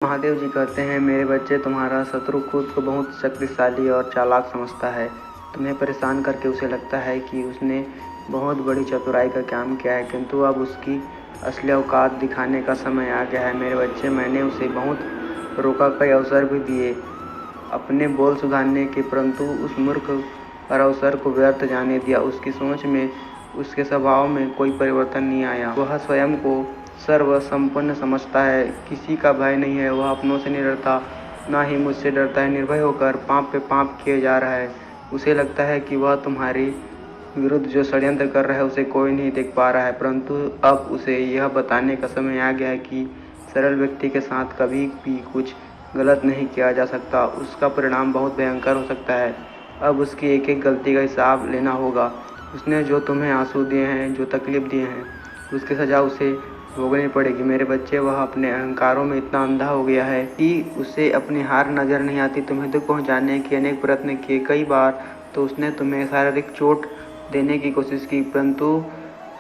महादेव जी कहते हैं, मेरे बच्चे, तुम्हारा शत्रु खुद को बहुत शक्तिशाली और चालाक समझता है। तुम्हें परेशान करके उसे लगता है कि उसने बहुत बड़ी चतुराई का काम किया है, किंतु अब उसकी असली औकात दिखाने का समय आ गया है। मेरे बच्चे, मैंने उसे बहुत रोका, कई अवसर भी दिए अपने बोल सुधारने के, परंतु उस मूर्ख हर अवसर को व्यर्थ जाने दिया। उसकी सोच में, उसके स्वभाव में कोई परिवर्तन नहीं आया। वह स्वयं को सर्वसंपन्न समझता है, किसी का भय नहीं है, वह अपनों से नहीं डरता, ना ही मुझसे डरता है। निर्भय होकर पाप पे पाप किए जा रहा है। उसे लगता है कि वह तुम्हारी विरुद्ध जो षड्यंत्र कर रहा है उसे कोई नहीं देख पा रहा है, परंतु अब उसे यह बताने का समय आ गया है कि सरल व्यक्ति के साथ कभी भी कुछ गलत नहीं किया जा सकता। उसका परिणाम बहुत भयंकर हो सकता है। अब उसकी एक एक गलती का हिसाब लेना होगा। उसने जो तुम्हें आंसू दिए हैं, जो तकलीफ दिए हैं, उसकी सजा उसे भोगनी पड़ेगी। मेरे बच्चे, वह अपने अहंकारों में इतना अंधा हो गया है कि उसे अपनी हार नजर नहीं आती। तुम्हें दुख पहुंचाने के अनेक प्रयत्न किए, कई बार तो उसने तुम्हें शारीरिक चोट देने की कोशिश की, परंतु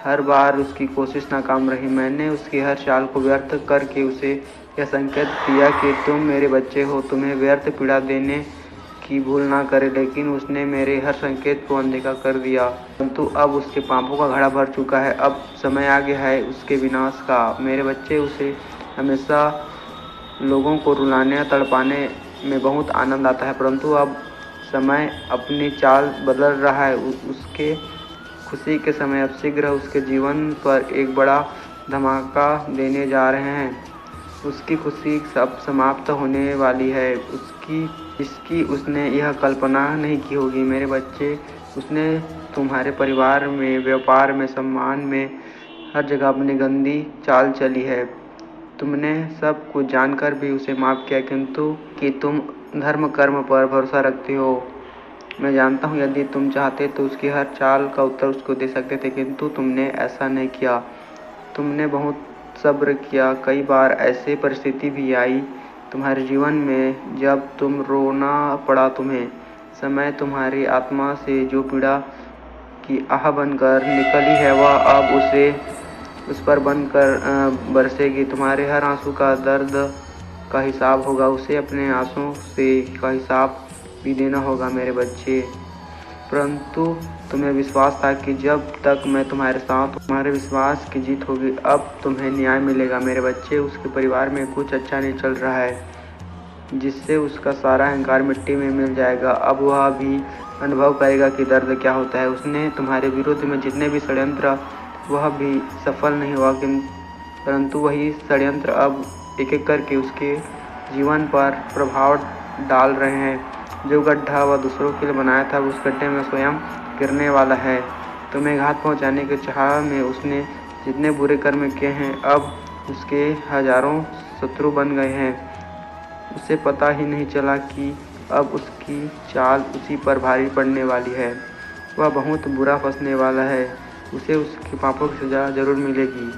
हर बार उसकी कोशिश नाकाम रही। मैंने उसकी हर चाल को व्यर्थ करके उसे यह संकेत दिया कि तुम मेरे बच्चे हो, तुम्हें व्यर्थ पीड़ा देने की भूल ना करे, लेकिन उसने मेरे हर संकेत को अनदेखा कर दिया। परंतु अब उसके पापों का घड़ा भर चुका है। अब समय आ गया है उसके विनाश का। मेरे बच्चे, उसे हमेशा लोगों को रुलाने तड़पाने में बहुत आनंद आता है, परंतु अब समय अपनी चाल बदल रहा है। उसके खुशी के समय अब शीघ्र उसके जीवन पर एक बड़ा धमाका देने जा रहे हैं। उसकी खुशी सब समाप्त होने वाली है, जिसकी उसने यह कल्पना नहीं की होगी। मेरे बच्चे, उसने तुम्हारे परिवार में, व्यापार में, सम्मान में, हर जगह अपनी गंदी चाल चली है। तुमने सब कुछ जानकर भी उसे माफ किया, किंतु कि तुम धर्म कर्म पर भरोसा रखते हो। मैं जानता हूँ, यदि तुम चाहते तो उसकी हर चाल का उत्तर उसको दे सकते थे, किंतु तुमने ऐसा नहीं किया। तुमने बहुत सब्र किया। कई बार ऐसी परिस्थिति भी आई तुम्हारे जीवन में जब तुम रोना पड़ा। तुम्हें समय तुम्हारी आत्मा से जो पीड़ा की आह बनकर निकली है, वह अब उस पर बनकर बरसेगी। तुम्हारे हर आंसू का दर्द का हिसाब होगा, उसे अपने आंसू से का हिसाब भी देना होगा। मेरे बच्चे, परंतु तुम्हें विश्वास था कि जब तक मैं तुम्हारे साथ हूँ, तुम्हारे विश्वास की जीत होगी। अब तुम्हें न्याय मिलेगा। मेरे बच्चे, उसके परिवार में कुछ अच्छा नहीं चल रहा है, जिससे उसका सारा अहंकार मिट्टी में मिल जाएगा। अब वह भी अनुभव करेगा कि दर्द क्या होता है। उसने तुम्हारे विरुद्ध में जितने भी षड्यंत्र, वह भी सफल नहीं हुआ, परंतु वही षड्यंत्र अब एक एक करके उसके जीवन पर प्रभाव डाल रहे हैं। जो गड्ढा वह दूसरों के लिए बनाया था, उस गड्ढे में स्वयं गिरने वाला है। तुम्हें घात पहुंचाने के चाह में उसने जितने बुरे कर्म किए हैं, अब उसके हजारों शत्रु बन गए हैं। उसे पता ही नहीं चला कि अब उसकी चाल उसी पर भारी पड़ने वाली है। वह बहुत बुरा फंसने वाला है। उसे उसके पापों की सजा जरूर मिलेगी।